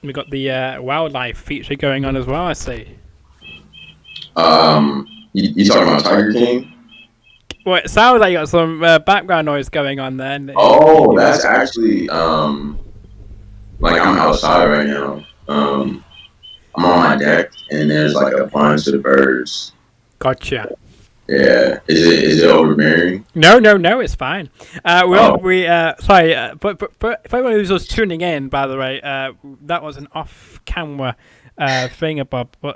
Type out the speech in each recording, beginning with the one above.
We got the wildlife feature going on as well. I see. You talking about Tiger King? Well, it sounds like you got some background noise going on there. Oh, that's actually like I'm outside right now. I'm on my deck and there's like a bunch of birds. Gotcha. Yeah, is it overbearing? No, it's fine. Oh, Sorry, but if anyone who's just tuning in, by the way, that was an off-camera thingamabob, but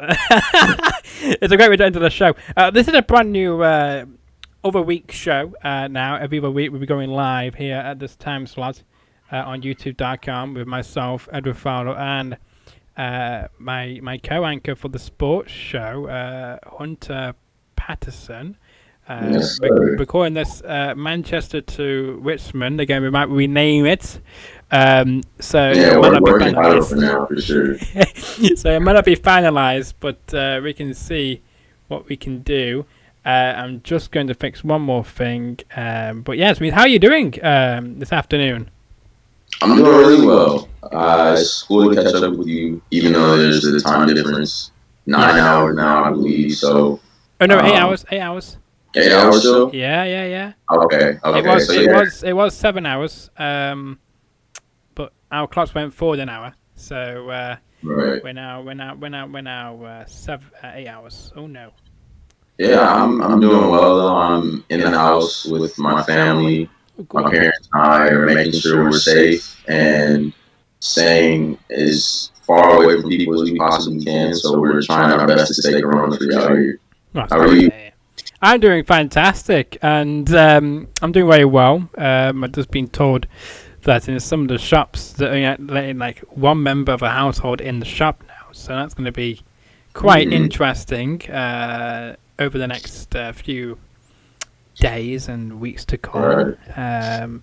it's a great way to enter the show. This is a brand new other week show. Now, every other week we'll be going live here at this time slot on YouTube.com with myself, Edward Fowler, and my co-anchor for the sports show, Hunter Patterson. yes, sir. Recording this Manchester to Richmond. Again, we might rename it. So Yeah, it might we're not be working harder for finalized. now for sure. So it might not be finalized, but we can see what we can do. I'm just going to fix one more thing. But yes, I mean, how are you doing this afternoon? I'm doing really well. It's cool to catch up with you, even though there's the time difference, 9 hours now, I believe. So, Oh no, 8 hours. um, 8 hours. 8 hours still. Yeah. Okay, It okay. was So it yeah, was it was 7 hours. But our clocks went forward an hour. So right. we're now 8 hours. Oh no. Yeah, I'm doing well though. I'm in the house with my family. Oh, My good. parents and I are making sure we're safe and staying as far away from people as we possibly can. So we're trying our best to stay corona free out here. Oh, that's How are great to you? hear. I'm doing fantastic, and I'm doing very well. I've just been told that in some of the shops that are letting like one member of a household in the shop now, so that's going to be quite Mm, interesting over the next few days and weeks to come. right.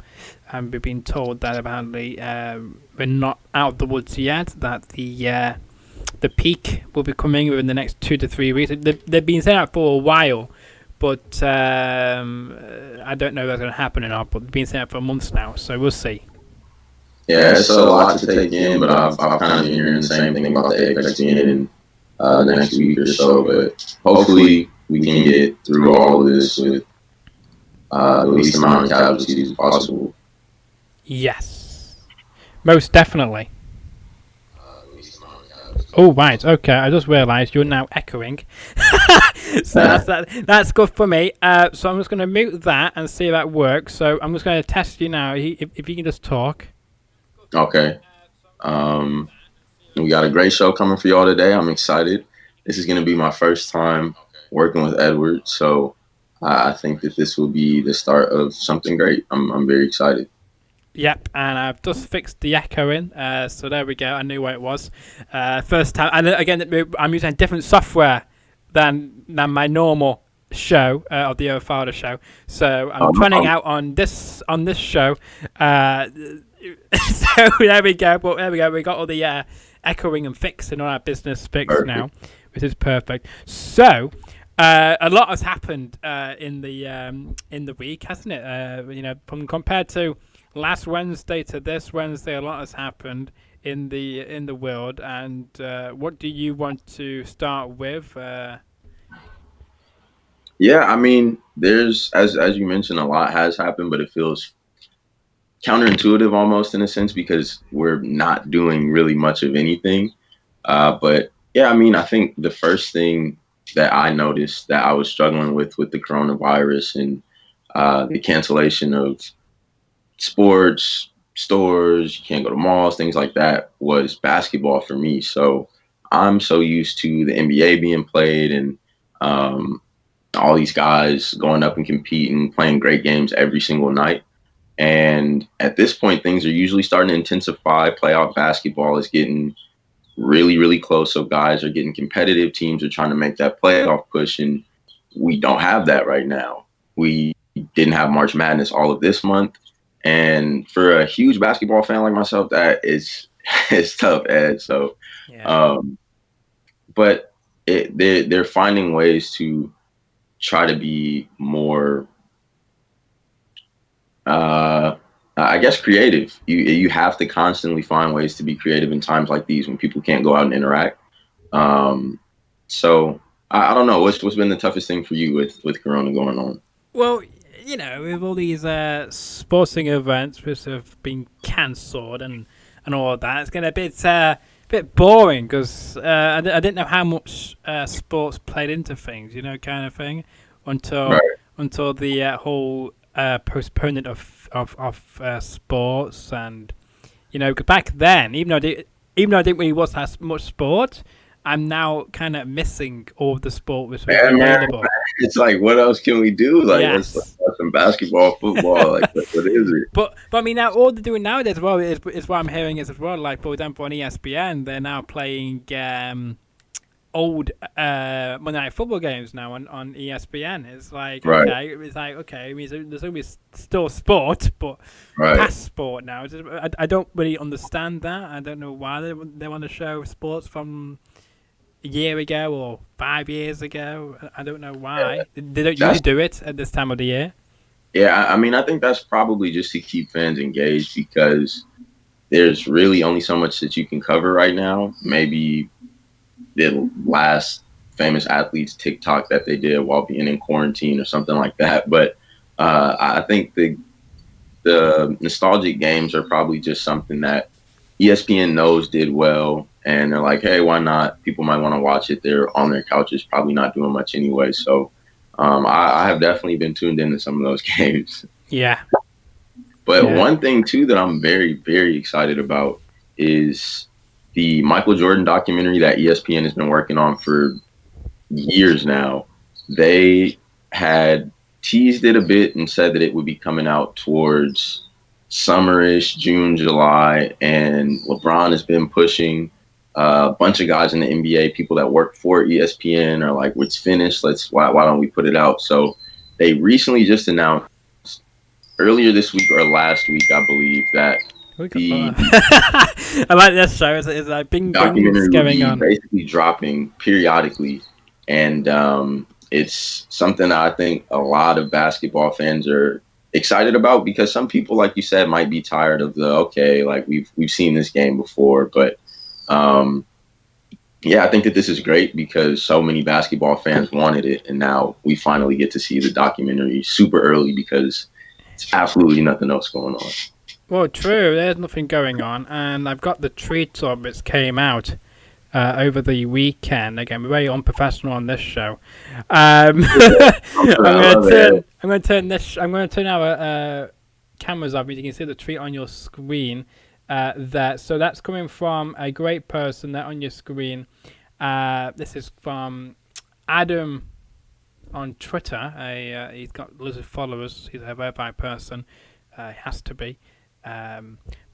And we've been told that apparently we're not out of the woods yet. That the peak will be coming within the next 2 to 3 weeks. They've been saying that for a while, but I don't know if that's going to happen or not. But they've been saying that for months now, so we'll see. Yeah, it's a lot to take in, but I've kind of been hearing the same thing about the Apex being in the next week or so. But hopefully we can get through all of this with the least amount of casualties as possible. Yes, most definitely. Oh right, okay. I just realised you're now echoing, so that's good for me. So I'm just going to mute that and see if that works. So I'm just going to test you now. If you can just talk. Okay. Um, we got a great show coming for y'all today. I'm excited. This is going to be my first time working with Edward, so I think that this will be the start of something great. I'm very excited. Yep, and I've just fixed the echoing. So there we go. I knew where it was. First time, and again, I'm using different software than my normal show of the Fowler show. So I'm trying out on this show. So there we go. But there we go. We got all the echoing and fixing all our business fixed Perfect. now, which is perfect. So. A lot has happened in the week, hasn't it? From compared to last Wednesday to this Wednesday, a lot has happened in the world. And what do you want to start with? Yeah, I mean, there's as you mentioned, a lot has happened, but it feels counterintuitive almost in a sense because we're not doing really much of anything. But yeah, I mean, I think the first thing that I noticed that I was struggling with the coronavirus and the cancellation of sports, stores, you can't go to malls, things like that was basketball for me. So I'm so used to the NBA being played and um, all these guys going up and competing, playing great games every single night. And at this point, things are usually starting to intensify. Playoff basketball is getting really, really close. So guys are getting competitive. Teams are trying to make that playoff push. And we don't have that right now. We didn't have March Madness all of this month. And for a huge basketball fan like myself, that is it's tough, Ed. So, Yeah. um, but they're finding ways to try to be more, uh, I guess creative. You have to constantly find ways to be creative in times like these when people can't go out and interact. Um, so I don't know what's been the toughest thing for you with Corona going on. Well, with all these sporting events which have been cancelled and all of that, it's getting a bit boring because I didn't know how much sports played into things, kind of thing, until Right. until the whole postponement of sports. And 'cause back then, even though I didn't really watch that much sport, I'm now kind of missing all of the sport which was Yeah, man. available. It's like, what else can we do? Like, let's Yes. watch some basketball, football. Like, what is it? But I mean, now all they're doing nowadays as well is what I'm hearing is as well. Like, for example, on ESPN, they're now playing old Monday Night Football games now on ESPN. It's like, Right, okay. I mean, there's always still sport, but right. past sport now. I don't really understand that. I don't know why they want to show sports from a year ago or 5 years ago. I don't know why. They don't usually That's do it at this time of the year. yeah. I mean, I think that's probably just to keep fans engaged because there's really only so much that you can cover right now. Maybe the last famous athletes TikTok that they did while being in quarantine or something like that. But I think the nostalgic games are probably just something that ESPN knows did well, and they're like, hey, why not? People might want to watch it. They're on their couches, probably not doing much anyway. So I have definitely been tuned into some of those games. Yeah, But yeah. one thing too that I'm very, very excited about is the Michael Jordan documentary that ESPN has been working on for years now. They had teased it a bit and said that it would be coming out towards summerish, June, July, and LeBron has been pushing a bunch of guys in the NBA, people that work for ESPN are like, it's finished. Why don't we put it out? So they recently just announced earlier this week or last week, I believe, that We got the I like this show. It's like bing's documentary will going be on. basically dropping periodically, and it's something I think a lot of basketball fans are excited about because some people, like you said, might be tired of the okay, like we've seen this game before, but um, yeah, I think that this is great because so many basketball fans wanted it, and now we finally get to see the documentary super early because it's absolutely nothing else going on. Well, true. There's nothing going on, and I've got the treats of it came out over the weekend. Again, we're very unprofessional on this show. I love it. I'm going to turn this. I'm going to turn our cameras up. You can see the tweet on your screen. There. So that's coming from a great person there on your screen. This is from Adam on Twitter. He's got loads of followers. He's a verified person. He has to be.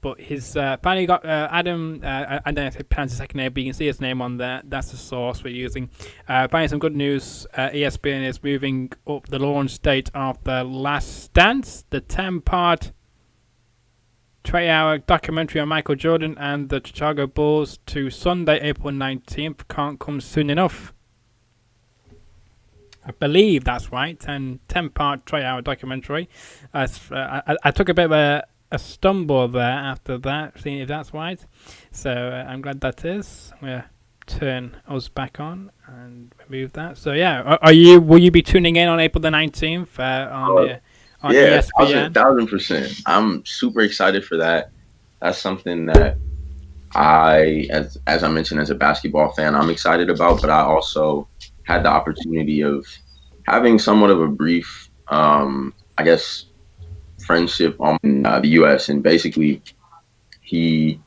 But his finally got Adam. I don't know if I pronounce his second name, but you can see his name on there. That's the source we're using. Finally, some good news. ESPN is moving up the launch date of The Last Dance, the 10-part 20-hour documentary on Michael Jordan and the Chicago Bulls, to Sunday, April 19th. Can't come soon enough. I believe that's right. 10-part 20-hour documentary. I took a bit of a stumble there after that, seeing if that's right. So I'm glad that is. I'm gonna turn us back on and remove that. So yeah, will you be tuning in on April the 19th on Yeah, ESPN? 1000%. I'm super excited for that. That's something that as I mentioned, as a basketball fan, I'm excited about. But I also had the opportunity of having somewhat of a brief, I guess, friendship in the U.S. And basically, he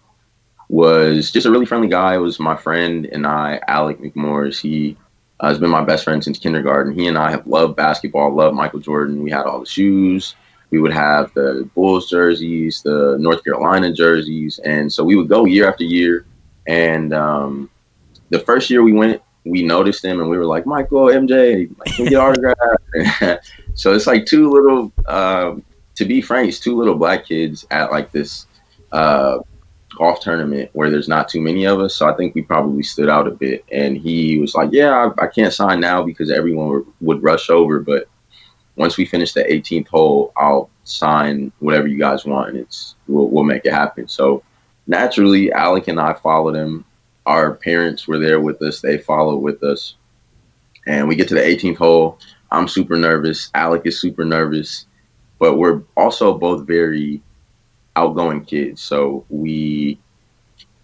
was just a really friendly guy. It was my friend and I, Alec McMorris. He has been my best friend since kindergarten. He and I have loved basketball, loved Michael Jordan. We had all the shoes. We would have the Bulls jerseys, the North Carolina jerseys. And so we would go year after year. And the first year we went, we noticed him and we were like, Michael, MJ, can we get autographs? So it's like two little, to be frank, it's two little black kids at like this golf tournament where there's not too many of us. So I think we probably stood out a bit. And he was like, yeah, I can't sign now because everyone would rush over. But once we finish the 18th hole, I'll sign whatever you guys want, and we'll make it happen. So naturally, Alec and I followed him. Our parents were there with us; they followed with us, and we get to the 18th hole. I'm super nervous. Alec is super nervous, but we're also both very outgoing kids. So we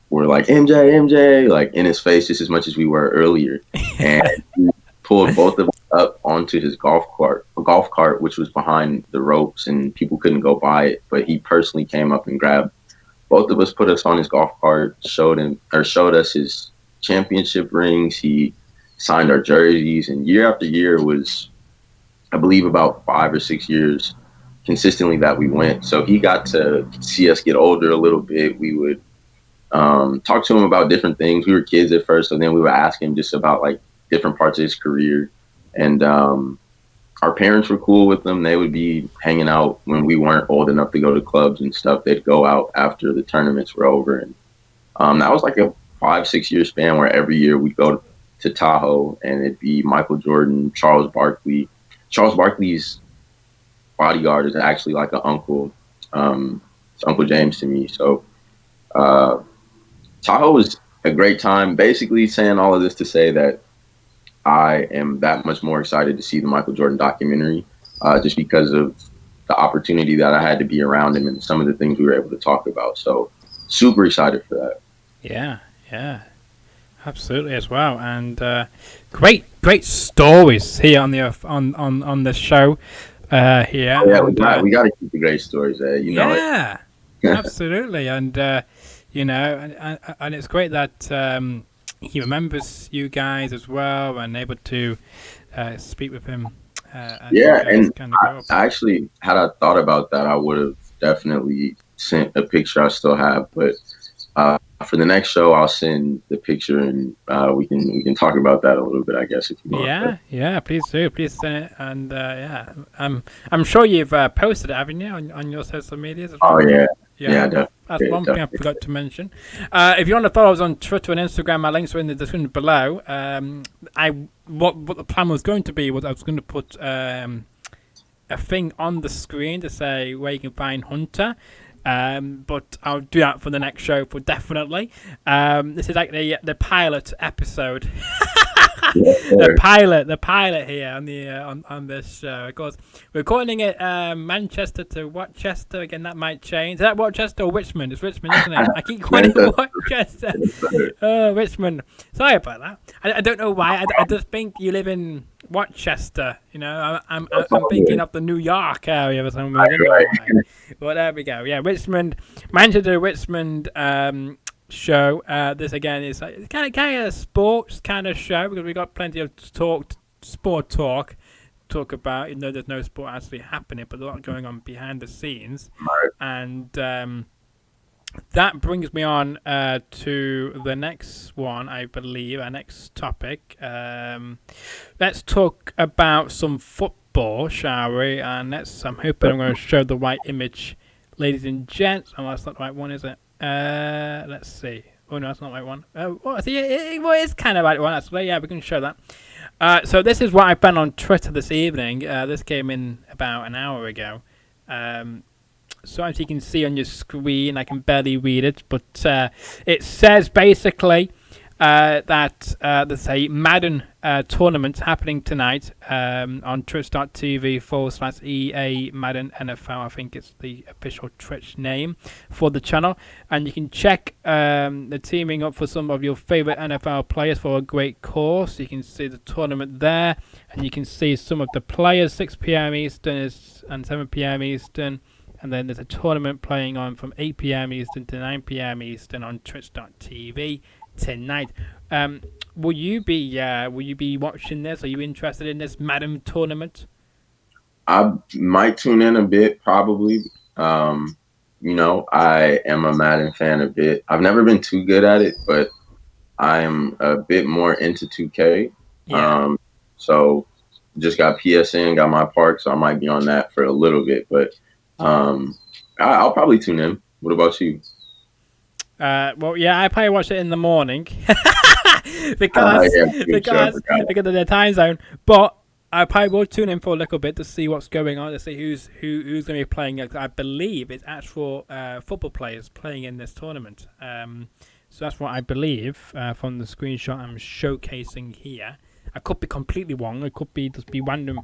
were like MJ, like in his face just as much as we were earlier, and he pulled both of us up onto his golf cart, which was behind the ropes, and people couldn't go by it. But he personally came up and grabbed both of us, put us on his golf cart, showed us his championship rings. He signed our jerseys, and year after year was, I believe, about 5 or 6 years consistently that we went. So he got to see us get older a little bit. We would talk to him about different things. We were kids at first, so then we would ask him just about like different parts of his career. And our parents were cool with them. They would be hanging out when we weren't old enough to go to clubs and stuff. They'd go out after the tournaments were over. And that was like a 5-6 year span where every year we'd go to Tahoe, and it'd be Michael Jordan, Charles Barkley. Charles Barkley's bodyguard is actually like an uncle. It's Uncle James to me. So Tahoe was a great time. Basically saying all of this to say that I am that much more excited to see the Michael Jordan documentary, just because of the opportunity that I had to be around him and some of the things we were able to talk about. So super excited for that. Yeah, absolutely as well. And great stories here on the on the show here. Oh, yeah, we got to keep the great stories. You know it. Absolutely. And and it's great that he remembers you guys as well, and able to speak with him. And I actually, had I thought about that, I would have definitely sent a picture I still have. But for the next show, I'll send the picture, and we can talk about that a little bit, I guess, if you want. Yeah, please do. Please send it. And I'm sure you've posted it, haven't you, on your social medias as well? Oh yeah. Yeah, that's one thing I forgot to mention. If you want to follow us on Twitter and Instagram, my links are in the description below. What the plan was going to be was I was going to put a thing on the screen to say where you can find Hunter. But I'll do that for the next show for definitely. This is like the pilot episode. The pilot here on the on this show. Of course, we're calling it Manchester to Rochester. Again, that might change. Is that Rochester or Richmond? It's Richmond, isn't it? I keep calling it Rochester. Oh, Richmond. Sorry about that. I don't know why. I just think you live in Rochester. You know, I'm thinking of the New York area or something. Right. Well, there we go. Yeah, Richmond, Manchester, Richmond. Show. This again is kind of a sports kind of show, because we got plenty of sport talk about, even though there's no sport actually happening, but a lot going on behind the scenes. Right. And that brings me on to the next one, I believe, our next topic. Let's talk about some football, shall we? And I'm hoping I'm going to show the right image, ladies and gents. Oh, that's not the right one, is it? Let's see. Oh no, that's not the right one. It's kind of the right one actually. Yeah, we can show that. So this is what I found on Twitter this evening. This came in about an hour ago. So as you can see on your screen, I can barely read it, but it says basically that there's a Madden tournament happening tonight on twitch.tv/EA Madden NFL. I think it's the official Twitch name for the channel. And you can check the teaming up for some of your favorite NFL players for a great course. You can see the tournament there, and you can see some of the players. 6 p.m. Eastern and 7 p.m. Eastern. And then there's a tournament playing on from 8 p.m. Eastern to 9 p.m. Eastern on twitch.tv tonight. Will you be watching this? Are you interested in this Madden tournament? I might tune in a bit, probably. I am a Madden fan a bit. I've never been too good at it, but I am a bit more into 2K. Yeah. So just got PSN, got my park, so I might be on that for a little bit. But I'll probably tune in. What about you? Well, yeah, I probably watch it in the morning because of the time zone. But I probably will tune in for a little bit to see what's going on, to see who's going to be playing. I believe it's actual football players playing in this tournament. So that's what I believe from the screenshot I'm showcasing here. I could be completely wrong. It could be just be random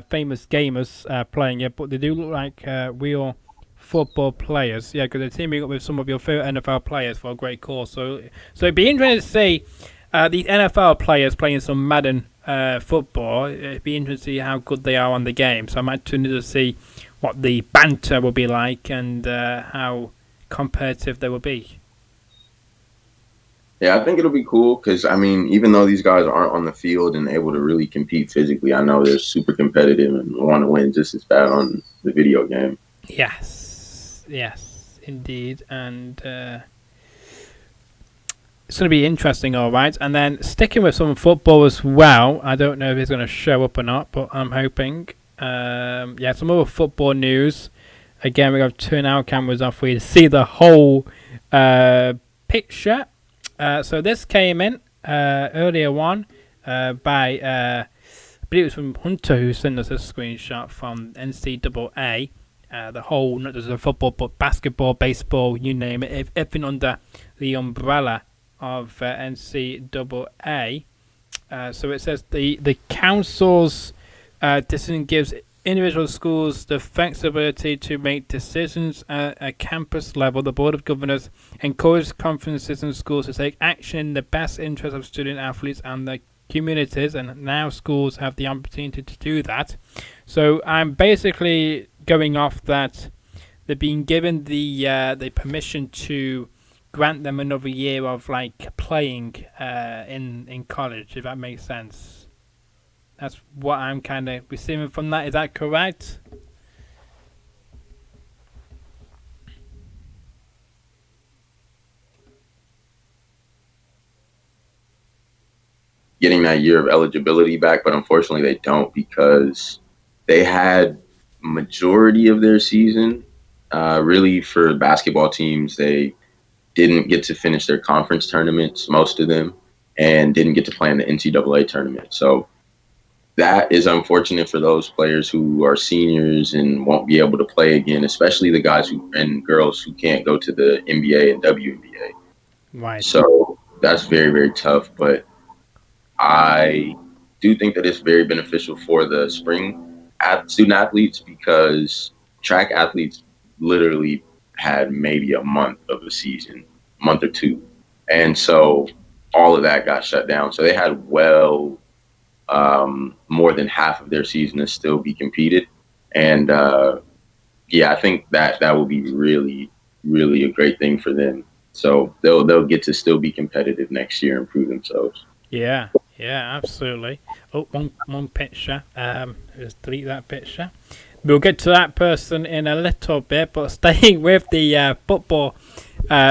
famous gamers playing it, but they do look like real football players. Yeah, because they're teaming up with some of your favorite NFL players for a great cause. So it'd be interesting to see these NFL players playing some Madden football. It'd be interesting to see how good they are on the game. So I might tune in to see what the banter will be like and how competitive they will be. Yeah, I think it'll be cool because, I mean, even though these guys aren't on the field and able to really compete physically, I know they're super competitive and want to win just as bad on the video game. Yes, indeed. And it's going to be interesting, all right. And then sticking with some football as well. I don't know if it's going to show up or not, but I'm hoping. Some other football news. Again, we're going to turn our cameras off for you to see the whole picture. So this came in earlier on by, I believe it was from Hunter who sent us a screenshot from NCAA. The whole, not just the football, but basketball, baseball, you name it, everything under the umbrella of NCAA. So it says the council's decision gives individual schools the flexibility to make decisions at a campus level. The Board of Governors encourages conferences and schools to take action in the best interest of student athletes and the communities, and now schools have the opportunity to do that. So I'm basically going off that they've been given the permission to grant them another year of like playing in college, if that makes sense. That's what I'm kind of receiving from that. Is that correct? Getting that year of eligibility back, but unfortunately they don't because they had majority of their season. Really, for basketball teams, they didn't get to finish their conference tournaments, most of them, and didn't get to play in the NCAA tournament. So that is unfortunate for those players who are seniors and won't be able to play again, especially the guys and girls who can't go to the NBA and WNBA. Right. So that's very, very tough. But I do think that it's very beneficial for the spring student athletes because track athletes literally had maybe a month of a season, month or two. And so all of that got shut down. So they had more than half of their season to still be competed. And I think that will be really, really a great thing for them. So they'll get to still be competitive next year and prove themselves. Yeah, absolutely. Oh, one picture. Just delete that picture. We'll get to that person in a little bit, but staying with the football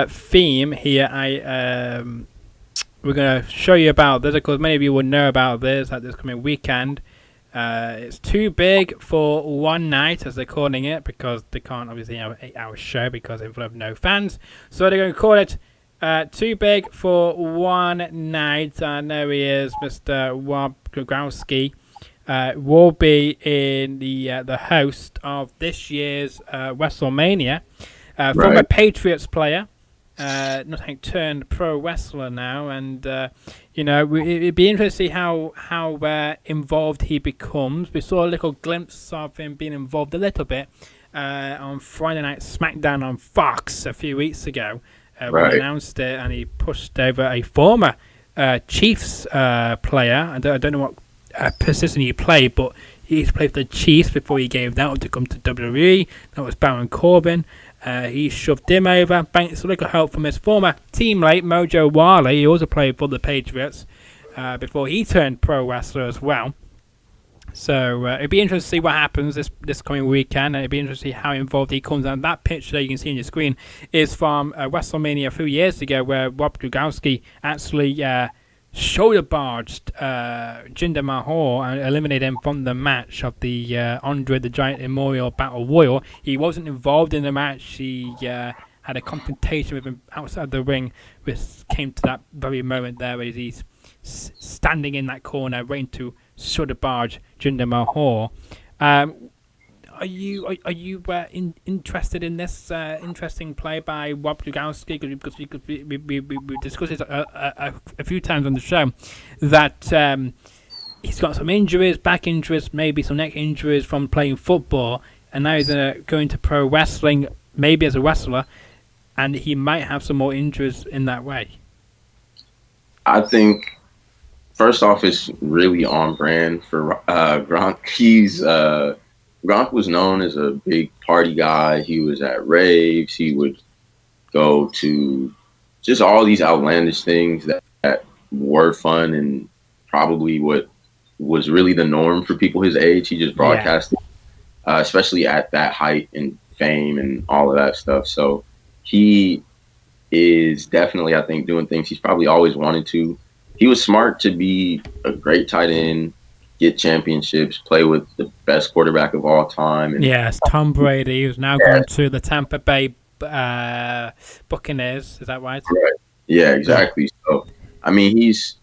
theme here, we're going to show you about this. Of course, many of you will know about this at this coming weekend. It's too big for one night, as they're calling it, because they can't obviously have an 8-hour show because they have no fans. So they're going to call it too big for one night. I know he is, Mr. Rob Grogowski. Will be in the host of this year's WrestleMania. Former Patriots player. Nothing turned pro wrestler now, and it'd be interesting to see how involved he becomes. We saw a little glimpse of him being involved a little bit on Friday Night SmackDown on Fox a few weeks ago when he announced it, and he pushed over a former Chiefs player. I don't know what position he played, but he played for the Chiefs before he gave that up to come to WWE. That was Baron Corbin. He shoved him over. Thanks to little help from his former teammate Mojo Rawley. He also played for the Patriots before he turned pro wrestler as well. So it'd be interesting to see what happens this coming weekend, and it'd be interesting to see how involved he comes. And that picture that you can see on your screen is from WrestleMania a few years ago, where Rob Grogowski actually shoulder barged Jinder Mahal and eliminated him from the match of the Andre the Giant Memorial Battle Royal. He wasn't involved in the match. He had a confrontation with him outside the ring, which came to that very moment there where he's standing in that corner waiting to Soda Barge Jinder Mahal. Um, are you interested in this interesting play by Rob Dugowski? Because we discussed it a few times on the show that he's got some injuries, back injuries, maybe some neck injuries from playing football, and now he's going to pro wrestling, maybe as a wrestler, and he might have some more injuries in that way. I think first off, it's really on brand for Gronk. Gronk was known as a big party guy. He was at raves. He would go to just all these outlandish things that were fun and probably what was really the norm for people his age. He just broadcasted, especially at that height and fame and all of that stuff. So he is definitely, I think, doing things he's probably always wanted to. He was smart to be a great tight end, get championships, play with the best quarterback of all time. And yes, Tom Brady, who's now going to the Tampa Bay Buccaneers. Is that right? Right. Yeah, exactly. So, I mean, he's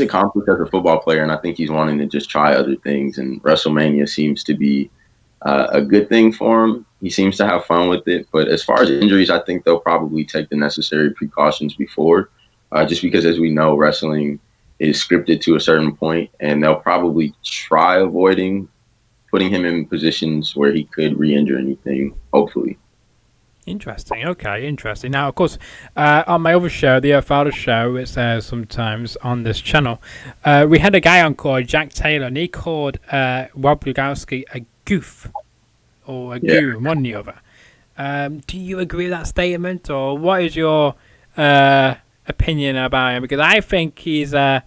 accomplished as a football player, and I think he's wanting to just try other things. And WrestleMania seems to be a good thing for him. He seems to have fun with it. But as far as injuries, I think they'll probably take the necessary precautions before, just because, as we know, wrestling is scripted to a certain point, and they'll probably try avoiding putting him in positions where he could re-injure anything, hopefully. Interesting. Okay, interesting. Now, of course, on my other show, the Fowler show, it's sometimes on this channel, we had a guy on called Jack Taylor, and he called Rob Lugowski a goof, or a goo, one or the other. Do you agree with that statement, or what is your opinion about him? Because I think he's a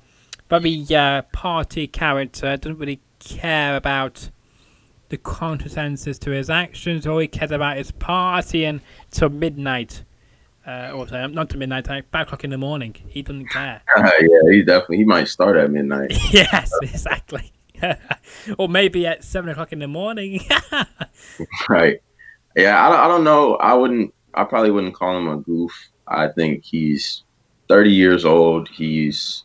very party character, doesn't really care about the consequences to his actions. All he cares about is partying till midnight. Or sorry, not to midnight, like 5 o'clock in the morning. He doesn't care. Yeah, he might start at midnight. Yes, exactly. Or maybe at 7 o'clock in the morning. Right. Yeah, I don't know. I probably wouldn't call him a goof. I think he's 30 years old. He's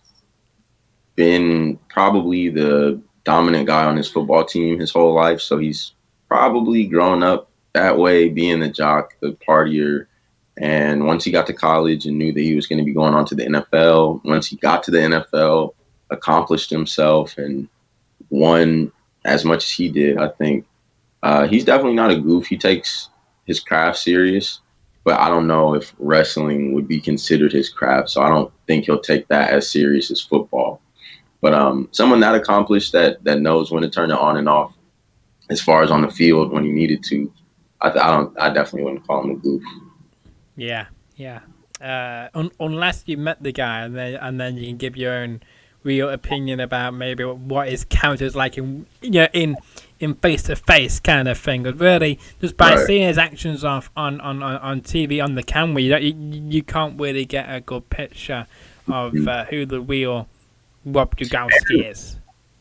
been probably the dominant guy on his football team his whole life. So he's probably grown up that way, being the jock, the partier. And once he got to college and knew that he was going to be going on to the NFL, once he got to the NFL, accomplished himself and won as much as he did, I think he's definitely not a goof. He takes his craft serious, but I don't know if wrestling would be considered his craft. So I don't think he'll take that as serious as football. But someone that accomplished, that knows when to turn it on and off, as far as on the field when he needed to, I definitely wouldn't call him a goof. Yeah. Unless you met the guy and then you can give your own real opinion about maybe what his character is like in face to face kind of thing. But really, just by seeing his actions off on TV on the camera, you can't really get a good picture of who the real Rob Dugowski is.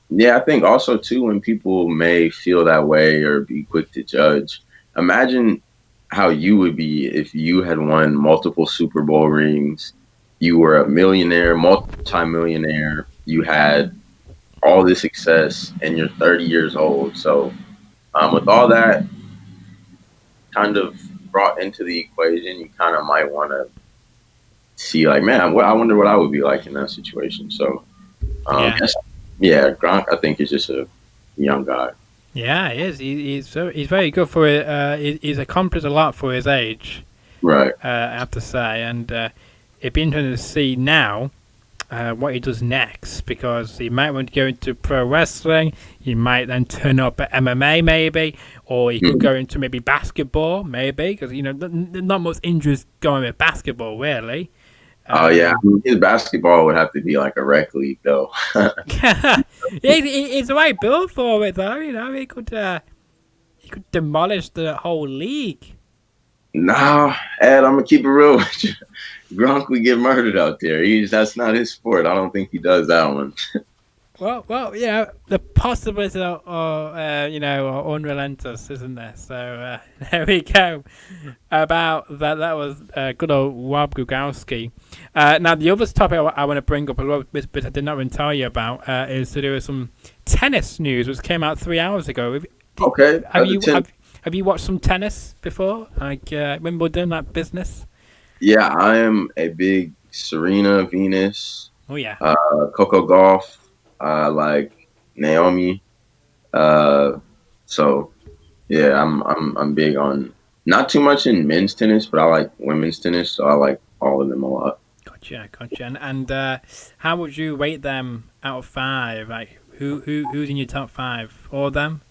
Yeah, I think also too, when people may feel that way or be quick to judge, imagine how you would be if you had won multiple Super Bowl rings, you were a millionaire, multi-millionaire, you had all this success, and you're 30 years old. So with all that kind of brought into the equation, you kind of might want to see, like, man, I wonder what I would be like in that situation. So Gronk, I think, is just a young guy. Yeah, he is. He's very good for it. He's accomplished a lot for his age. Right. I have to say, and it'd be interesting to see now what he does next, because he might want to go into pro wrestling. He might then turn up at MMA, maybe, or he could go into maybe basketball, maybe, because not much injuries going with basketball, really. His basketball would have to be like a rec league, though. He's the right build for it, though. He could demolish the whole league. Nah, Ed, I'm gonna keep it real with you. Gronk would get murdered out there. That's not his sport. I don't think he does that one. Yeah, the possibilities are unrelentless, isn't there? So there we go. About that, that was good old Rob Grugowski. Now, the other topic I want to bring up, which I did not even tell you about, is to do with some tennis news, which came out 3 hours ago. Okay, Have you have you watched some tennis before, like Wimbledon, that business? yeah, I am a big Serena, Venus, Oh yeah. Coco Golf, like Naomi. Uh, so yeah, I'm big on not too much in men's tennis, but I like women's tennis, so I like all of them a lot. Gotcha. And how would you rate them out of five? Like who's in your top five? All of them?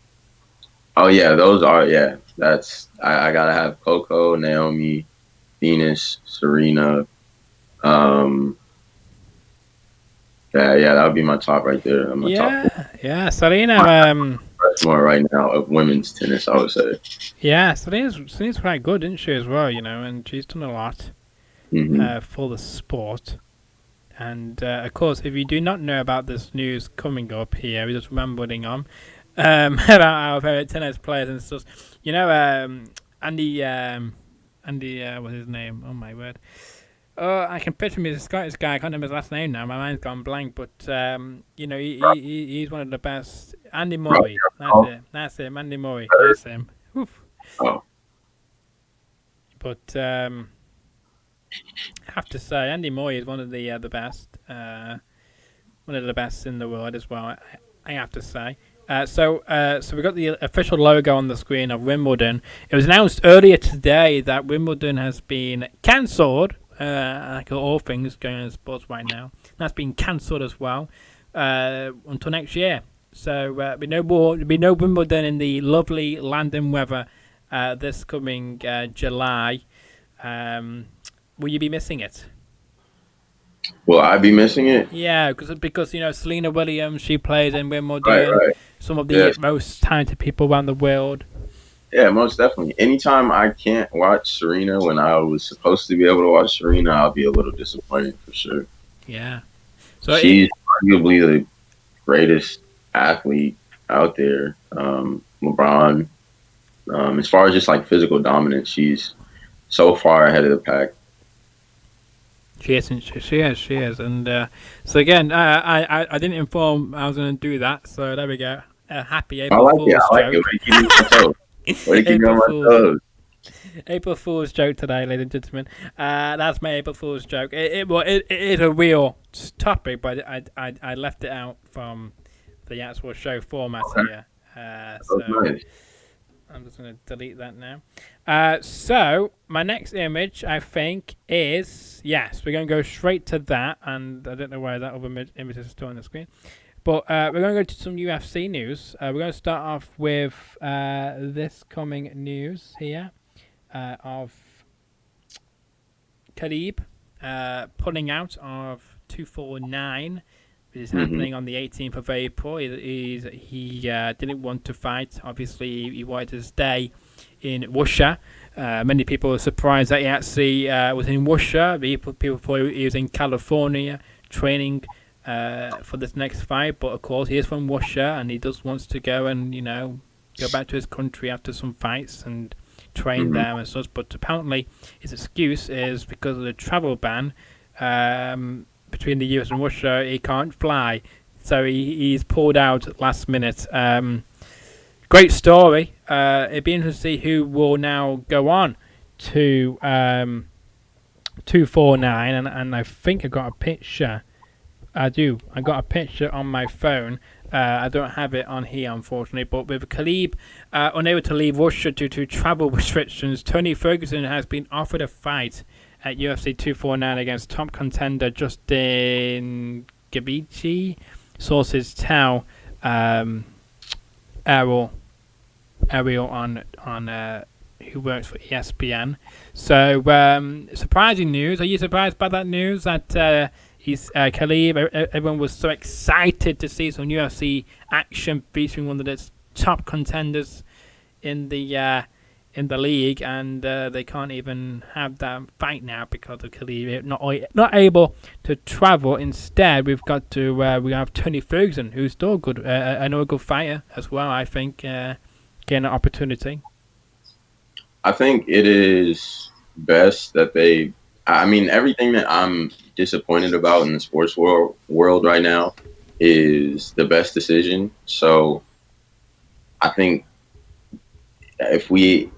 Oh yeah, those are yeah. That's I gotta have Coco, Naomi, Venus, Serena. Um, yeah, that would be my top right there. My top four. Yeah. Serena. That's more right now of women's tennis, I would say. Yeah, Serena's quite good, isn't she as well? And she's done a lot Hmm. for the sport. And of course, if you do not know about this news coming up here, we're just rambling on about our favorite tennis players and stuff. Andy, what's his name? Oh my word! Oh, I can picture him as a Scottish guy. I can't remember his last name now. My mind's gone blank. But he's one of the best. Andy Murray. That's Oh, it. That's him. Andy Murray. That's him. Oof. oh, But I have to say, Andy Murray is one of the best. One of the best in the world as well. I have to say. So we got the official logo on the screen of Wimbledon. It was announced earlier today that Wimbledon has been cancelled. Like all things going on in sports right now, that's been cancelled as well until next year. So there'll be no Wimbledon in the lovely London weather this coming July. Will you be missing it? will I be missing it? Yeah, because Serena Williams, she plays in Right, Wimbledon. right. Some of the Yes, most talented people around the world. yeah, most definitely. Anytime I can't watch Serena when I was supposed to be able to watch Serena, I'll be a little disappointed for sure. Yeah. So She's arguably the greatest athlete out there. LeBron, as far as just like physical dominance, she's so far ahead of the pack. she is, she is, and so again, I didn't inform I was going to do that. So there we go. A happy I April like it. Fool's I like it. joke. Way to keep me on my toes. Way to keep me on April my Fool's. toes. April Fool's joke today, ladies and gentlemen. That's my April Fool's joke. It is a real topic, but I left it out from the actual show format Okay, here. that was So nice. I'm just going to delete that now. So my next image, I think, is yes. We're going to go straight to that, and I don't know why that other image is still on the screen. But we're going to go to some UFC news. We're going to start off with this coming news here of Khabib pulling out of 249, which is Hmm. happening on the 18th of April. He didn't want to fight. Obviously, he wanted to stay in Russia. Many people were surprised that he actually was in Russia. People thought he was in California training for this next fight. But of course, he is from Russia and he just wants to go and go back to his country after some fights and train Hmm. there and such. But apparently, his excuse is because of the travel ban between the US and Russia. He can't fly, so he's pulled out last minute. Great story. It'd be interesting to see who will now go on to 249, and I think I got a picture. I do. I got a picture on my phone. I don't have it on here, unfortunately. But with Khabib unable to leave Russia due to travel restrictions, Tony Ferguson has been offered a fight at UFC 249 against top contender Justin Gaethje. Sources tell Errol on who works for ESPN. So surprising news. Are you surprised by that news that he's Khabib? Everyone was so excited to see some UFC action featuring one of the top contenders in the in the league, and they can't even have that fight now because of Khabib not able to travel. Instead, we have Tony Ferguson, who's still good, another good fighter as well. I think getting an opportunity. I think it is best that they. I mean, everything that I'm disappointed about in the sports world right now is the best decision. So I think if we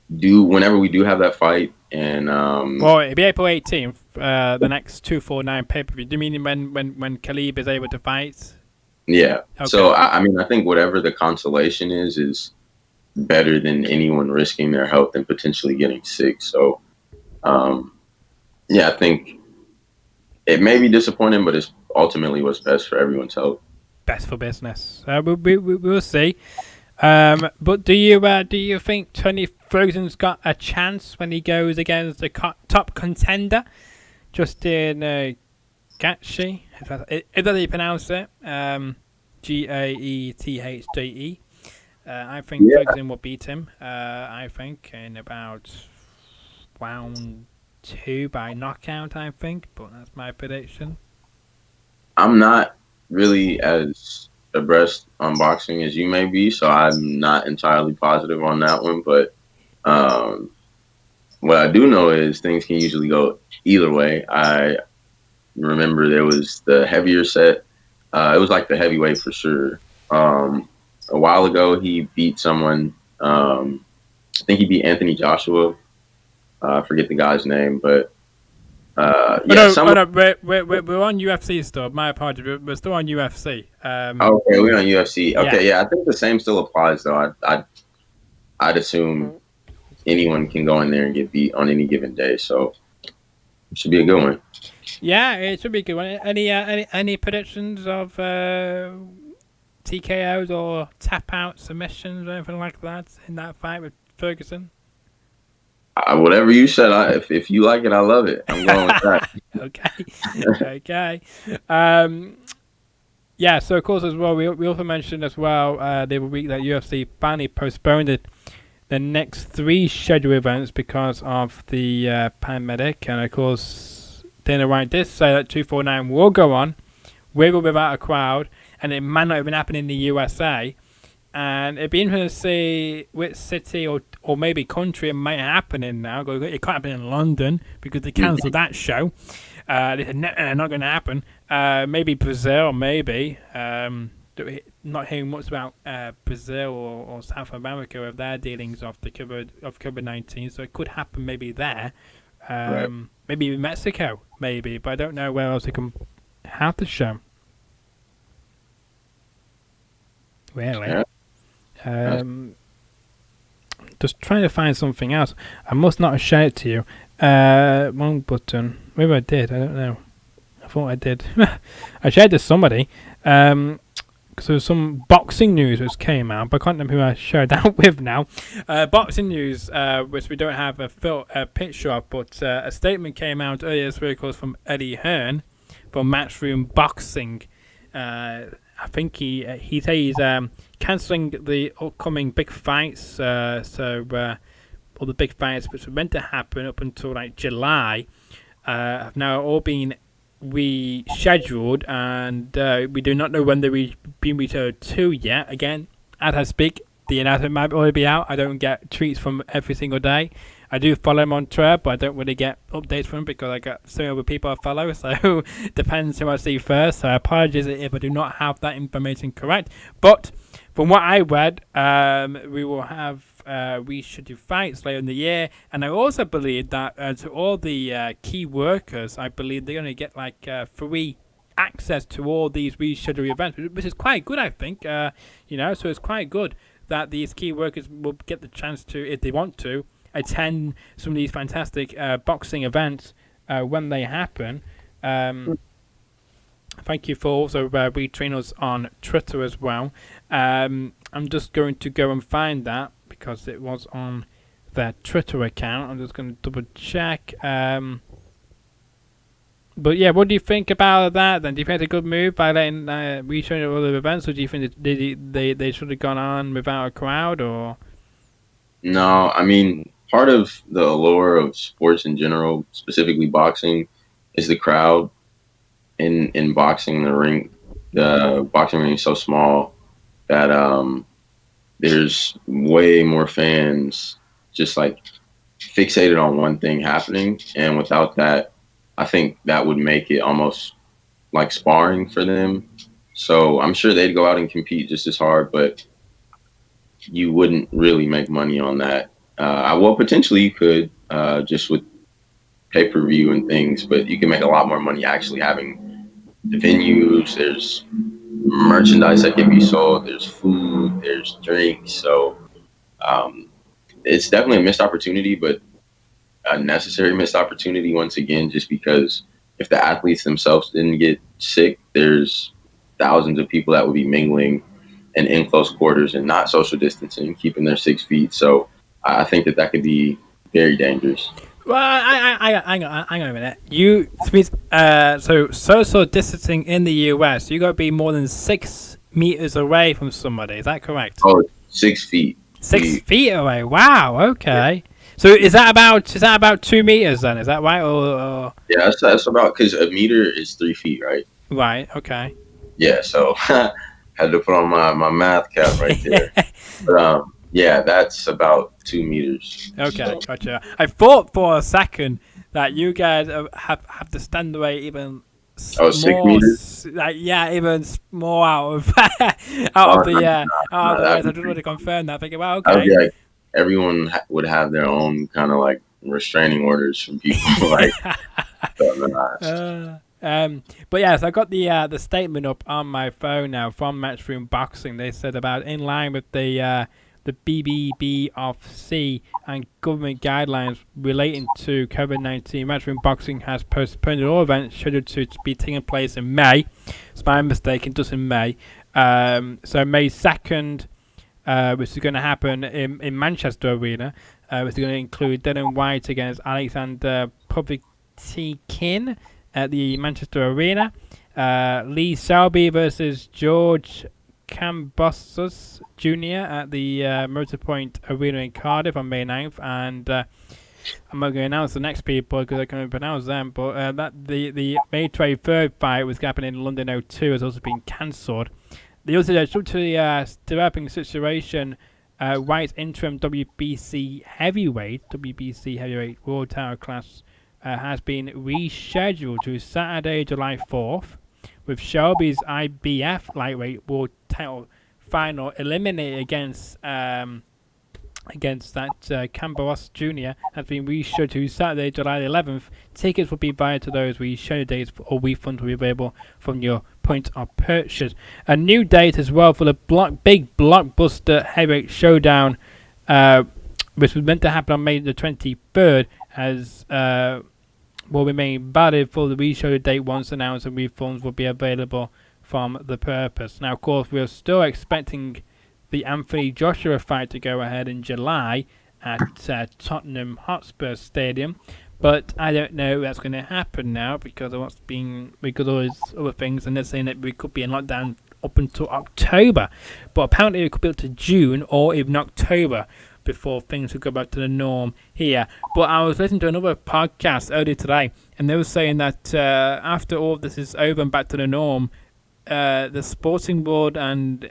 whenever we do have that fight, and Well, it'll be April 18th, the next 249 pay per view. Do you mean when Khabib is able to fight? yeah. Okay. So I mean, I think whatever the consolation is better than anyone risking their health and potentially getting sick. So, yeah, I think it may be disappointing, but it's ultimately what's best for everyone's health. Best for business. We'll see. But do you think Tony Ferguson's got a chance when he goes against the top contender, Justin Gaethje? Is that how you pronounce it? Gaethje. I think Ferguson will beat him. I think in about round 2 by knockout. I think, but that's my prediction. I'm not really as abreast on boxing as you may be, so I'm not entirely positive on that one. But what I do know is things can usually go either way. I remember there was the heavier set. It was like the heavyweight for sure. A while ago, he beat someone. I think he beat Anthony Joshua. I forget the guy's name, but we're on UFC still. My apologies, we're still on UFC. Okay, we're on UFC. Okay, yeah, I think the same still applies though. I'd assume anyone can go in there and get beat on any given day, so it should be a good one. Yeah, it should be a good one. Any predictions of TKOs or tap out submissions or anything like that in that fight with Ferguson? Whatever you said, if you like it, I love it. I'm going with that. Okay. Yeah, so of course as well, we also mentioned as well the other week that UFC finally postponed the next 3 scheduled events because of the pandemic, and of course Dana White did say that 249 will go on with or without a crowd, and it might not even happen in the USA. And it'd be interesting to see which city or maybe country it might happen in now. It can't happen in London because they cancelled that show. They said, not going to happen. Maybe Brazil, maybe. Not hearing much about Brazil or South America with their dealings of the COVID-19, so it could happen maybe there. Right. Maybe Mexico, maybe, but I don't know where else they can have the show. Really? Yeah. Just trying to find something else. I must not have shared it to you. Wrong button. Maybe I did. I don't know. I thought I did. I shared it to somebody. Because there was some boxing news which came out, but I can't remember who I shared that with now. Boxing news, which we don't have a picture of, but a statement came out earlier this week, of course, from Eddie Hearn from Matchroom Boxing. I think he said he's cancelling the upcoming big fights. All the big fights which were meant to happen up until like July have now all been rescheduled, and we do not know when they're being returned to yet. Again, as I speak, the announcement might already be out. I don't get tweets from every single day. I do follow him on Twitter, but I don't really get updates from him because I got so many other people I follow, so depends who I see first. So I apologize if I do not have that information correct. But from what I read, we will have rescheduled fights later in the year, and I also believe that to all the key workers, I believe they're going to get like free access to all these rescheduled events, which is quite good, I think. So it's quite good that these key workers will get the chance to, if they want to, attend some of these fantastic boxing events when they happen. Thank you for also retweeting us on Twitter as well. I'm just going to go and find that because it was on their Twitter account. I'm just going to double check. But yeah, what do you think about that then? Do you think it's a good move by letting re-showing all the events, or do you think they should have gone on without a crowd, or? No, I mean, part of the allure of sports in general, specifically boxing, is the crowd. In boxing, the boxing ring is so small that there's way more fans just like fixated on one thing happening, and without that, I think that would make it almost like sparring for them. So I'm sure they'd go out and compete just as hard, but you wouldn't really make money on that. Well, potentially you could, just with pay per view and things, but you can make a lot more money actually having the venues. There's merchandise that can be sold. There's food. There's drinks. So um, it's definitely a missed opportunity, but a necessary missed opportunity once again, just because if the athletes themselves didn't get sick, there's thousands of people that would be mingling and in close quarters and not social distancing, keeping their 6 feet. So I think that that could be very dangerous. Well, hang on a minute. So social distancing in the US, you got to be more than 6 meters away from somebody. Is that correct? Oh, 6 feet. Six We, feet away. Wow. yeah, Okay. So is that about 2 meters then? Is that right? Or yeah, that's about because a meter is 3 feet, right? right? Okay. Yeah, so had to put on my math cap right there. But yeah, that's about 2 meters. Okay, So gotcha. I thought for a second that you guys have to stand away even oh, six more, meters. like yeah, even more out of out of Oh, no, out of no, the way. that'd So I be just wanted to crazy. confirm that. Thinking, well, That would okay. be like everyone would have their own kind of like restraining orders from people. Like, so, nah. But yes, I got the statement up on my phone now from Matchroom Boxing. They said about in line with the BBBOC and government guidelines relating to COVID-19. Matchroom Boxing has postponed all events scheduled to be taking place in May. It's my mistake. It does in May. So May 2nd, which is going to happen in Manchester Arena, which is going to include Dylan White against Alexander Povetkin at the Manchester Arena. Lee Selby versus George Cambosos Jr. at the Motorpoint Arena in Cardiff on May 9th. And I'm not going to announce the next people because I can't pronounce them. But the May 23rd fight was happening in London O2 has also been cancelled. They also due to the developing situation, White's interim WBC heavyweight world title class has been rescheduled to Saturday, July 4th, with Shelby's IBF lightweight world title final eliminated against that Camboros Jr. has been rescheduled to Saturday, July 11th. Tickets will be via to those rescheduled dates, or refunds will be available from your point of purchase. A new date as well for the big blockbuster heavyweight showdown, which was meant to happen on May the 23rd, as will remain valid for the rescheduled date once announced, and refunds will be available from the purpose. Now, of course, we are still expecting the Anthony Joshua fight to go ahead in July at Tottenham Hotspur Stadium, but I don't know if that's going to happen now because of because of all these other things, and they're saying that we could be in lockdown up until October, but apparently it could be up to June or even October before things will go back to the norm here. But I was listening to another podcast earlier today, and they were saying that after all of this is over and back to the norm, the sporting world and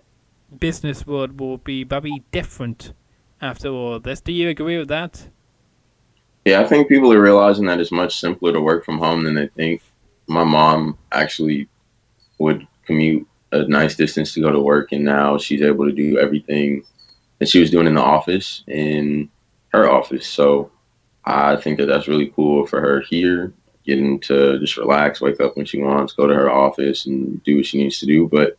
business world will be very different after all of this. Do you agree with that? Yeah, I think people are realizing that it's much simpler to work from home than they think. My mom actually would commute a nice distance to go to work, and now she's able to do everything that she was doing in the office in her office. So I think that that's really cool for her here, getting to just relax, wake up when she wants, go to her office and do what she needs to do. But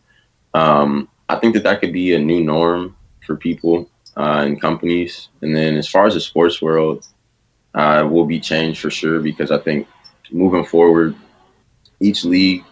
I think that that could be a new norm for people and companies. And then as far as the sports world, will be changed for sure because I think moving forward, each league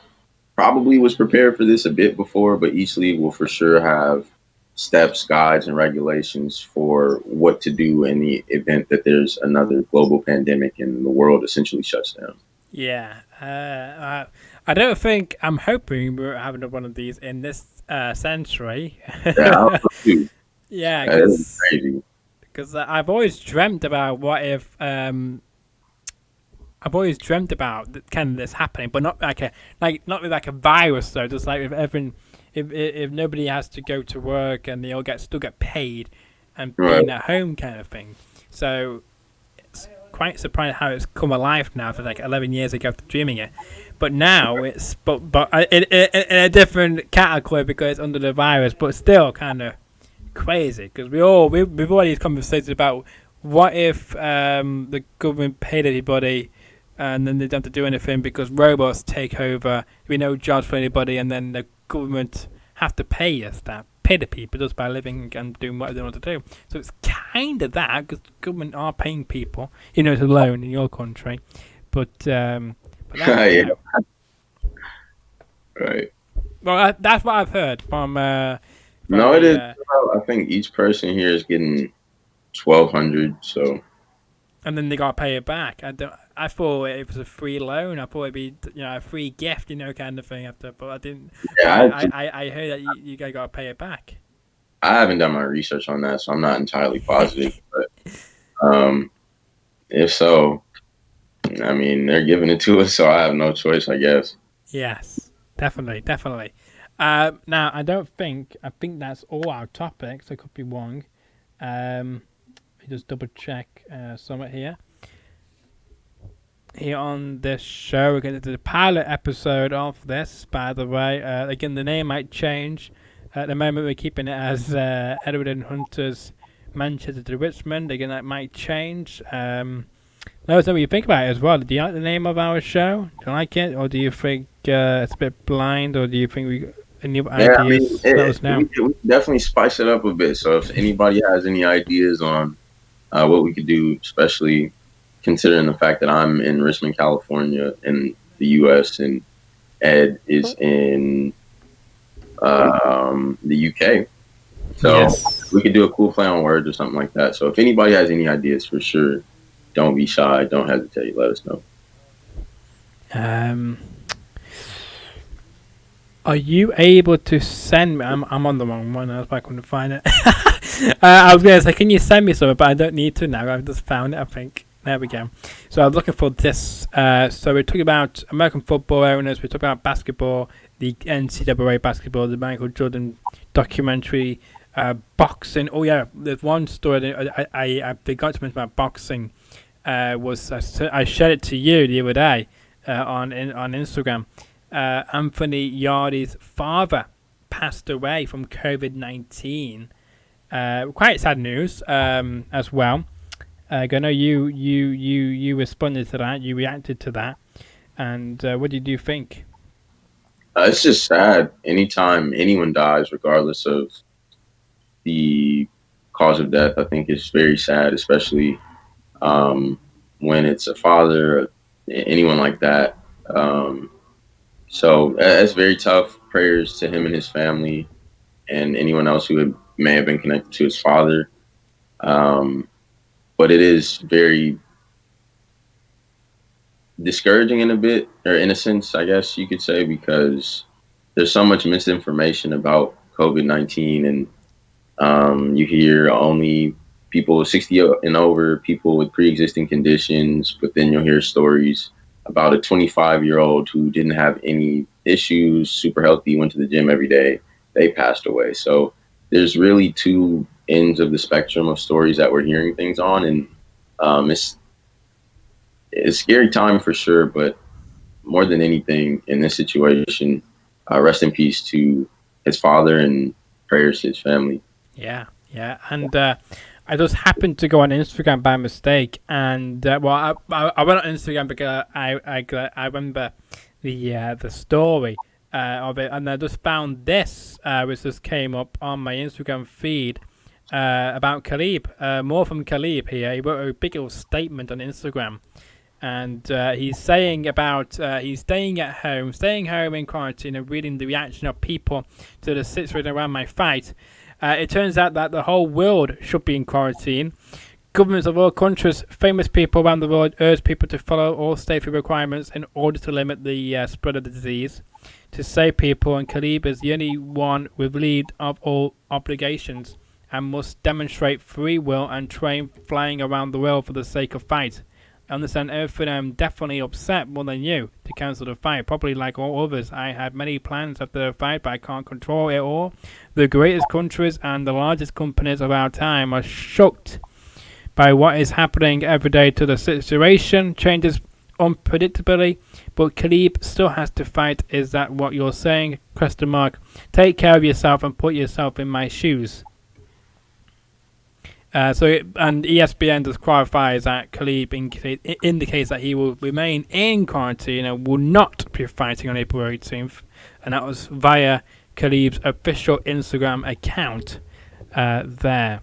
probably was prepared for this a bit before, but each league will for sure have steps, guides, and regulations for what to do in the event that there's another global pandemic and the world essentially shuts down. Yeah. I don't think, I'm hoping we're having one of these in this century. Yeah, I hope so too. Yeah, That is because crazy. because I've always dreamt about what if I've always dreamt about kind of this happening, but not not with like a virus though. Just like with everyone, if nobody has to go to work and they all still get paid, and Right. being at home kind of thing. So it's quite surprised how it's come alive now. For like 11 years ago, after dreaming it, but now it's in a different category because it's under the virus, but still kind of crazy because we've already had conversations about what if the government paid everybody and then they don't have to do anything because robots take over. We no jobs for anybody, and then the government have to pay us that, pay the people just by living and doing what they want to do. So it's kind of that because the government are paying people, it's a loan in your country, but that, Yeah. Right. well, that's what I've heard from No, it is. the I think each person here is getting 1,200. So and then they got to pay it back. I thought it was a free loan. I thought it'd be a free gift, kind of thing. After, but I didn't. yeah, I heard that you guys got to pay it back. I haven't done my research on that, so I'm not entirely positive. But if so, I mean, they're giving it to us, so I have no choice, I guess. Yes, definitely. Now I think that's all our topics. I could be wrong. Let me just double check somewhat here. Here on this show, we're going to do the pilot episode of this. By the way, again, the name might change. At the moment, we're keeping it as Edward and Hunter's Manchester to Richmond. Again, that might change. Let us know what you think about it as well. Do you like the name of our show? Do you like it, or do you think it's a bit blind, or do you think we any ideas? Let us know. We can definitely spice it up a bit. So if anybody has any ideas on what we could do, especially considering the fact that I'm in Richmond, California, in the U.S., and Ed is in the UK. So Yes. we could do a cool play on words or something like that. So if anybody has any ideas, for sure, don't be shy. Don't hesitate. Let us know. Are you able to send me? I'm on the wrong one. I was back when to find it. I was gonna say, can you send me something? But I don't need to now. I've just found it. I think. There we go. So I was looking for this. So we're talking about American football owners. We're talking about basketball, the NCAA basketball, the Michael Jordan documentary, boxing. Oh yeah, there's one story that I forgot to mention about boxing. I shared it to you the other day on Instagram. Anthony Yardy's father passed away from COVID-19. Quite sad news as well. I know you responded to that. You reacted to that, and what did you think? It's just sad. Anytime anyone dies, regardless of the cause of death, I think it's very sad, especially when it's a father or anyone like that. So it's very tough. Prayers to him and his family and anyone else who may have been connected to his father. But it is very discouraging in a bit, or in a sense, I guess you could say, because there's so much misinformation about COVID-19, and you hear only people 60 and over, people with pre-existing conditions, but then you'll hear stories about a 25-year-old who didn't have any issues, super healthy, went to the gym every day, they passed away. So there's really two ends of the spectrum of stories that we're hearing things on, and it's a scary time for sure, but more than anything in this situation, rest in peace to his father and prayers to his family. Yeah, and I just happened to go on Instagram by mistake, and I went on Instagram because I remember the story of it, and I just found this, which just came up on my Instagram feed about Khalib. More from Khalib here. He wrote a big little statement on Instagram, and he's saying about he's staying home in quarantine, and reading the reaction of people to the situation around my fight. It turns out that the whole world should be in quarantine. Governments of all countries, famous people around the world, urge people to follow all safety requirements in order to limit the spread of the disease, to save people, and Khalib is the only one with lead of all obligations. and must demonstrate free will and train flying around the world for the sake of fight. I understand everything. I'm definitely upset more than you to cancel the fight. Probably like all others, I had many plans after the fight, but I can't control it all. The greatest countries and the largest companies of our time are shocked by what is happening every day to the situation. Changes unpredictably, but Khabib still has to fight. Is that what you're saying? Question mark. Take care of yourself and put yourself in my shoes. And ESPN does clarify that Khabib indicates that he will remain in quarantine and will not be fighting on April 18th, and that was via Khabib's official Instagram account there.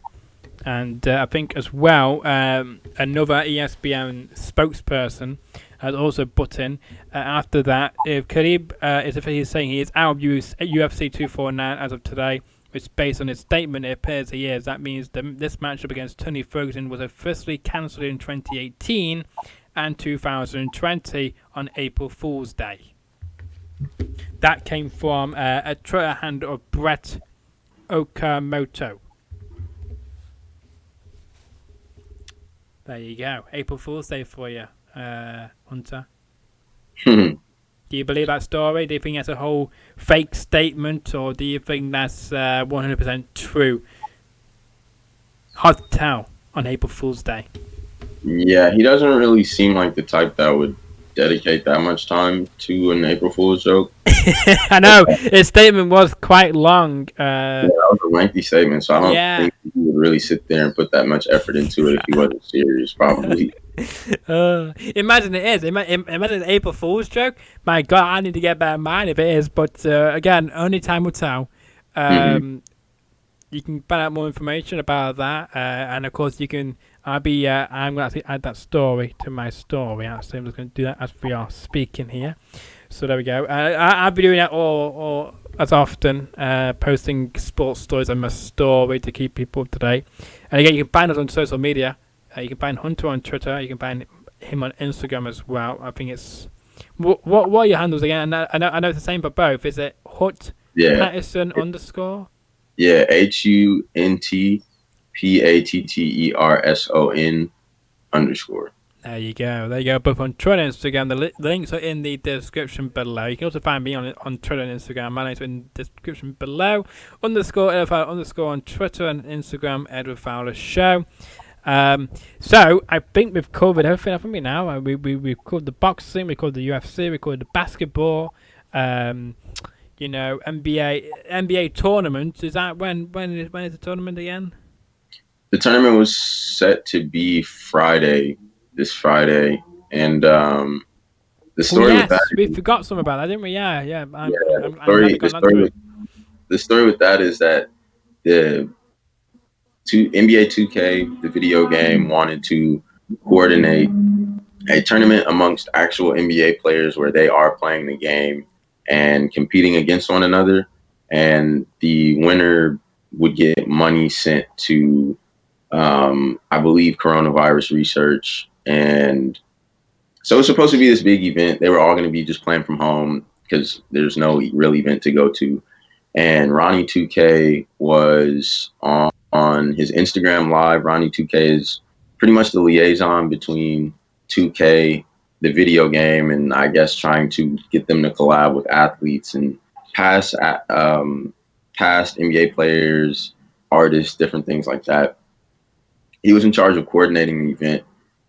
And I think as well, another ESPN spokesperson has also put in after that, if Khabib is if he's saying he is out of UFC 249 as of today, which based on his statement it appears he is. That means this matchup against Tony Ferguson was officially cancelled in 2018 and 2020 on April Fool's Day. That came from a Twitter handle of Brett Okamoto. There you go. April Fool's Day for you, Hunter. Do you believe that story? Do you think that's a whole fake statement, or do you think that's 100% true? Hard to tell on April Fool's Day. Yeah, he doesn't really seem like the type that would dedicate that much time to an April Fool's joke. I know his statement was quite long. Yeah, that was a lengthy statement, so I don't think he would really sit there and put that much effort into it if he wasn't serious, probably. Imagine it is. Imagine an April Fool's joke. My God, I need to get better in mind if it is. But again, only time will tell. You can find out more information about that, and of course, you can. I'm going to add that story to my story. Actually, I'm just going to do that as we are speaking here. So there we go. I'll be doing that all as often, posting sports stories on my story to keep people up to date. And again, you can find us on social media. You can find Hunter on Twitter. You can find him on Instagram as well. I think it's what are your handles again? I know it's the same for both. Is it Hut Patterson _ Yeah, HUNTPATTERSON _. There you go. Both on Twitter and Instagram. The links are in the description below. You can also find me on Twitter and Instagram. My links are in the description below. _Edward Fowler _ on Twitter and Instagram. Edward Fowler Show. So I think we've covered everything, haven't we? Now we've covered the boxing, we covered the UFC, we covered the basketball. NBA tournament. Is that when is the tournament again? The tournament was set to be this Friday, and the story with that. We forgot something about that, didn't we? Yeah. The story with that is that the NBA 2K, the video game, wanted to coordinate a tournament amongst actual NBA players where they are playing the game and competing against one another, and the winner would get money sent to, I believe, coronavirus research. And so it's supposed to be this big event. They were all going to be just playing from home because there's no real event to go to. And Ronnie 2K was on his Instagram Live. Ronnie 2K is pretty much the liaison between 2K, the video game, and I guess trying to get them to collab with athletes and past NBA players, artists, different things like that. He was in charge of coordinating the event.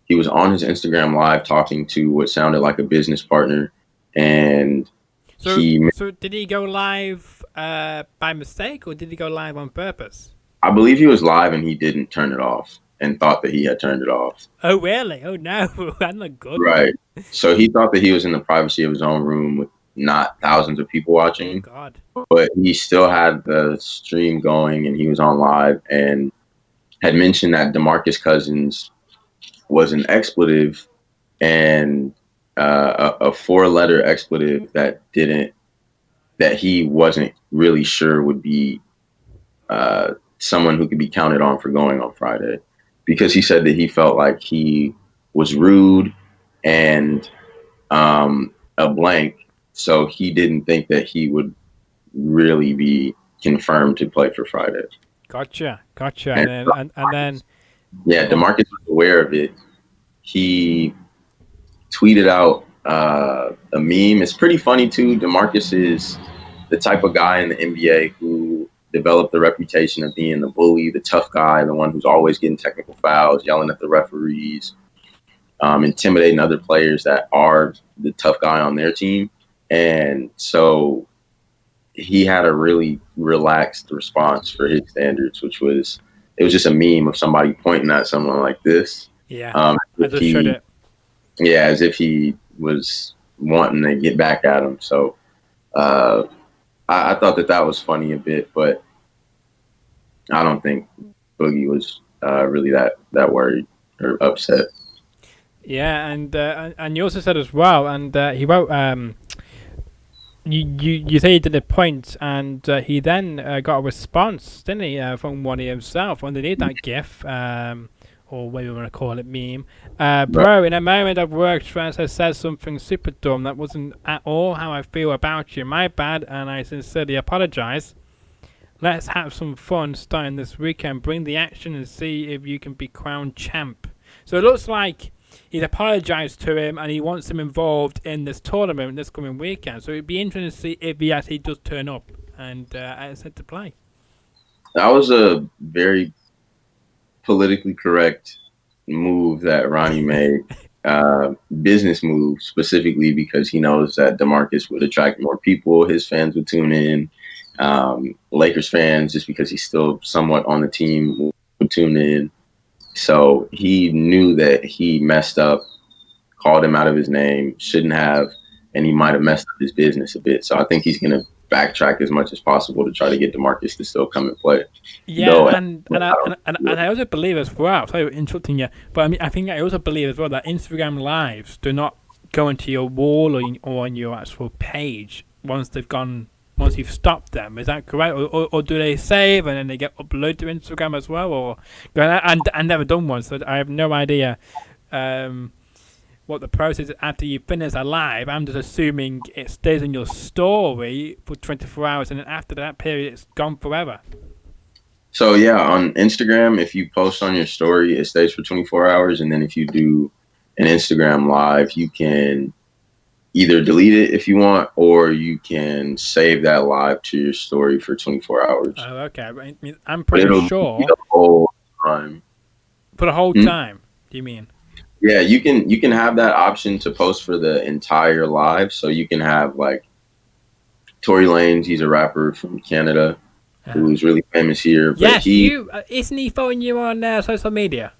He was on his Instagram Live talking to what sounded like a business partner, and so did he go live by mistake, or did he go live on purpose? I believe he was live and he didn't turn it off and thought that he had turned it off. Oh, really? Oh, no. That's not good. Right. So he thought that he was in the privacy of his own room with not thousands of people watching. Oh, God. But he still had the stream going and he was on live and had mentioned that DeMarcus Cousins was an expletive, and a 4-letter expletive that he wasn't really sure would be someone who could be counted on for going on Friday, because he said that he felt like he was rude and a blank, so he didn't think that he would really be confirmed to play for Friday. Gotcha. And And then yeah, go on. DeMarcus was aware of it. He tweeted out a meme. It's pretty funny too. DeMarcus is the type of guy in the NBA who developed the reputation of being the bully, the tough guy, the one who's always getting technical fouls, yelling at the referees, intimidating other players that are the tough guy on their team. And so he had a really relaxed response for his standards, which was it was just a meme of somebody pointing at someone like this. Yeah, I If just showed he, it. yeah, as if he was wanting to get back at him. So uh, I thought that was funny a bit, but I don't think Boogie was really that worried or upset. Yeah, and you also said as well, and he wrote you say he did a point, and he then got a response, didn't he, from one of himself underneath that GIF, or whatever you want to call it, meme. But Bro, in a moment of work stress, I said something super dumb that wasn't at all how I feel about you. My bad, and I sincerely apologize. Let's have some fun starting this weekend. Bring the action and see if you can be crowned champ. So it looks like he's apologised to him and he wants him involved in this tournament this coming weekend. So it'd be interesting to see if he actually does turn up and set to play. that was a very politically correct move that Ronnie made. Business move specifically because he knows that DeMarcus would attract more people. His fans would tune in. Lakers fans, just because he's still somewhat on the team, would tune in. So he knew that he messed up, called him out of his name, shouldn't have, and he might have messed up his business a bit. So I think he's going to backtrack as much as possible to try to get DeMarcus to still come and play. Yeah, Though, and I also believe as well. Sorry for interrupting you, but I think I also believe as well that Instagram lives do not go into your wall or on your actual page once they've gone. Once you've stopped them, is that correct? Or do they save and then they get uploaded to Instagram as well? Or and I never done one, so I have no idea what the process is after you finish a live. I'm just assuming it stays in your story for 24 hours, and then after that period, it's gone forever. so yeah, on Instagram, if you post on your story, it stays for 24 hours, and then if you do an Instagram live, you can either delete it if you want, or you can save that live to your story for 24 hours. Oh, okay. I'm But pretty it'll be sure the whole time. for the whole Hmm? time. Do you mean? Yeah, you can have that option to post for the entire live. So you can have like Tory Lanez, he's a rapper from Canada who's really famous here, but Yes, he you isn't he following you on social media?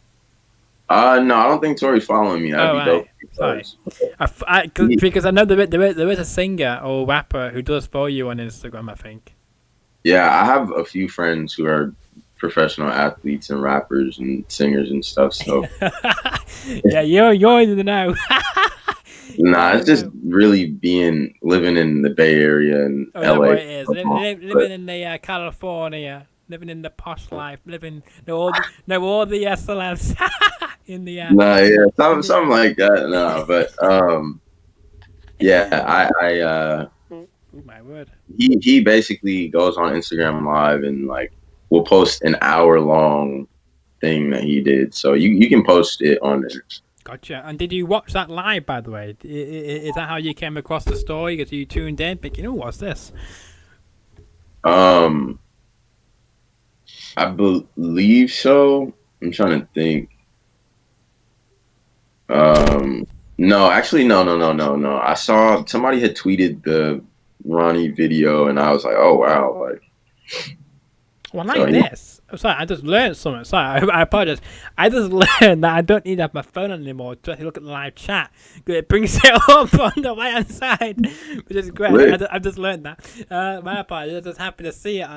no, I don't think Tory's following me. That'd Oh be right, dope. sorry. He- Because I know there is a singer or rapper who does follow you on Instagram. I think. Yeah, I have a few friends who are professional athletes and rappers and singers and stuff. So Yeah, you're in the know. nah, Oh it's just no. really living in the Bay Area and Oh, is that LA. what it is? Living in the California, living in the posh life, living know all the celebs in the Nah, yeah, in the something like that. Nah, but yeah, Oh my word. he basically goes on Instagram Live and like will post an hour long thing that he did. So you can post it on there. Gotcha. And did you watch that live, by the way? Is that how you came across the story? Because you tuned in, thinking, "Oh, what's this?" Um, I believe so. I'm trying to think. No, actually, no. I saw somebody had tweeted the Ronnie video, and I was like, oh wow, like Well, so. like this. I'm sorry, I just learned something. Sorry, I apologize. I just learned that I don't need to have my phone on anymore to actually look at the live chat. It brings it up on the right hand side, which is great. I just learned that. My apologies. I'm just happy to see it.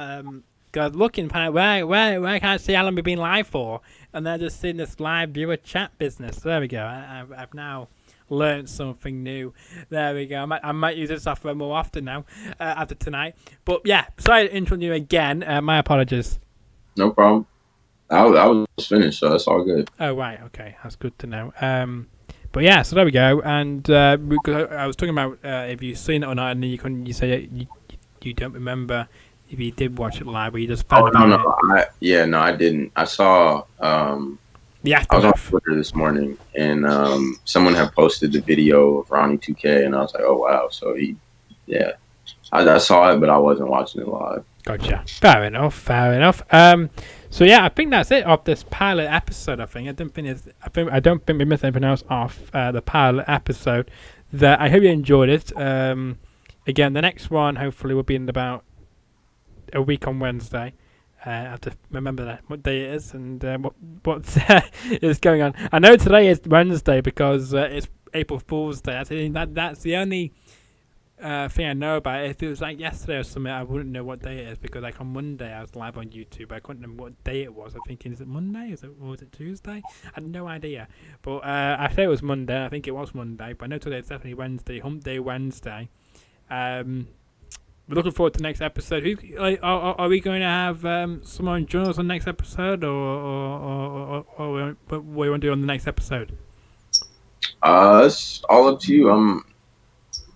Cause I was looking, where can I see how long we've been live for? And then I just seen this live viewer chat business. So there we go. I've now learned something new. There we go. I might use this software more often now after tonight. But yeah, sorry to interrupt you again. My apologies. No problem. I was finished, so that's all good. Oh right, okay, that's good to know. But yeah, so there we go. And because I was talking about if you've seen it or not, and you say you don't remember if you did watch it live, or you just Oh found no, about it. no, I didn't. I saw. The I was on aftermath. Twitter this morning, and someone had posted the video of Ronnie 2K, and I was like, oh wow. So yeah, I saw it, but I wasn't watching it live. Gotcha. Fair enough. Fair enough. So yeah, I think that's it of this pilot episode. I think I don't think we missed anything else off the pilot episode. That I hope you enjoyed it. Again, the next one hopefully will be in about a week on Wednesday. I have to remember that what day it is and what is going on. I know today is Wednesday because it's April Fool's Day. That's the only thing I know about it. If it was like yesterday or something, I wouldn't know what day it is because like on Monday I was live on YouTube. I couldn't know what day it was. I'm thinking, is it Monday? Or was it Tuesday? I had no idea. But I say it was Monday. I think it was Monday. But I know today it's definitely Wednesday. Hump Day Wednesday. We're looking forward to the next episode. Are we going to have someone join us on the next episode, or what we want to do on the next episode? It's all up to you.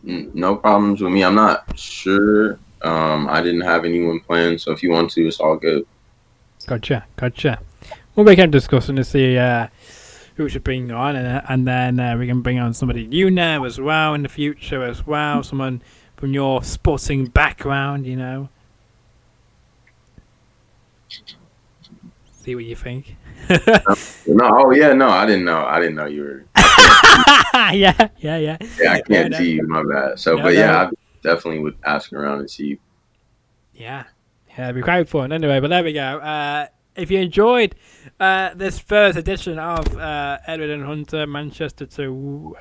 No problems with me. I'm not sure. I didn't have anyone planned, so if you want to, it's all good. Gotcha. Well, we can discuss and see who we should bring on, and then we can bring on somebody you know as well in the future as well. Someone from your sporting background, you know. See what you think. No, oh yeah, no, I didn't know you were. Yeah. Yeah, I can't see you. My bad. So, but yeah, I definitely would ask around and see. Yeah, it'd be quite fun. Anyway, but there we go. If you enjoyed this first edition of Edward and Hunter, Manchester to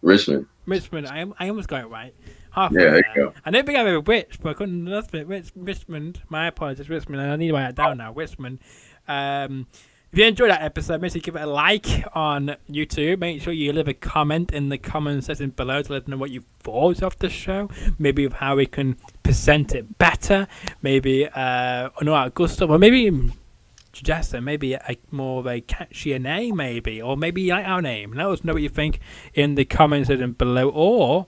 Richmond. I almost got it right. Half yeah, there you go. I didn't think I ever Witch, but I couldn't last it. Richmond. My apologies, Richmond. I need to write it down now. Richmond. If you enjoyed that episode, make sure you give it a like on YouTube. Make sure you leave a comment in the comment section below to let us know what you thought of the show. Maybe of how we can present it better. Maybe not good stuff, or maybe suggest that maybe more of a catchier name, maybe, or maybe you like our name. Let us know what you think in the comment section below, or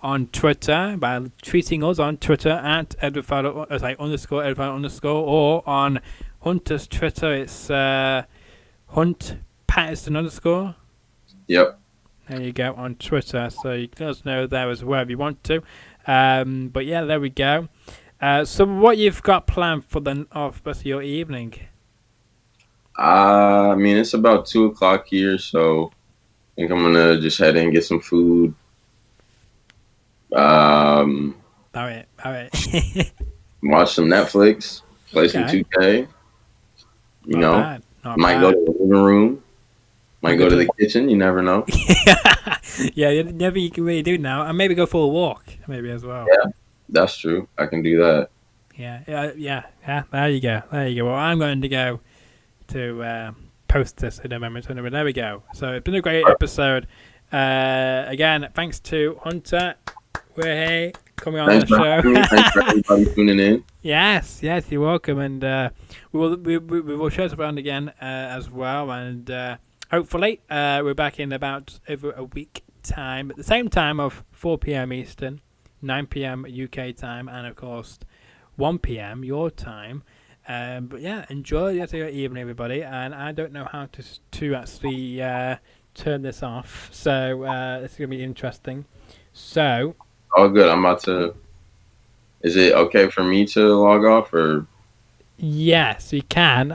on Twitter by tweeting us on Twitter at Edward Fowler, _ Edward _, or on Hunter's Twitter, it's Hunt Patterson _. Yep. There you go on Twitter. So you can let us know there as well if you want to. But yeah, there we go. So what you've got planned for the rest of your evening? I mean, it's about 2:00 here, so I think I'm gonna just head in and get some food. All right. Watch some Netflix, play some 2K. You know, might go to the living room, might go to the kitchen. You never know. Yeah, never you can really do now, and maybe go for a walk, maybe as well. Yeah, that's true. I can do that. Yeah. There you go. Well, I'm going to go to post this in a moment. Anyway, there we go. So it's been a great episode. Again, thanks to Hunter. We're here coming on the show. Thanks for everybody tuning in. Yes, you're welcome, and we will show us around again as well, and hopefully we're back in about over a week time at the same time of 4 p.m. Eastern, 9 p.m. UK time, and of course 1 p.m. your time. But yeah, enjoy the rest of your evening, everybody. And I don't know how to actually turn this off, so this is gonna be interesting. So. Oh, good. I'm about to. Is it okay for me to log off or? Yes, you can.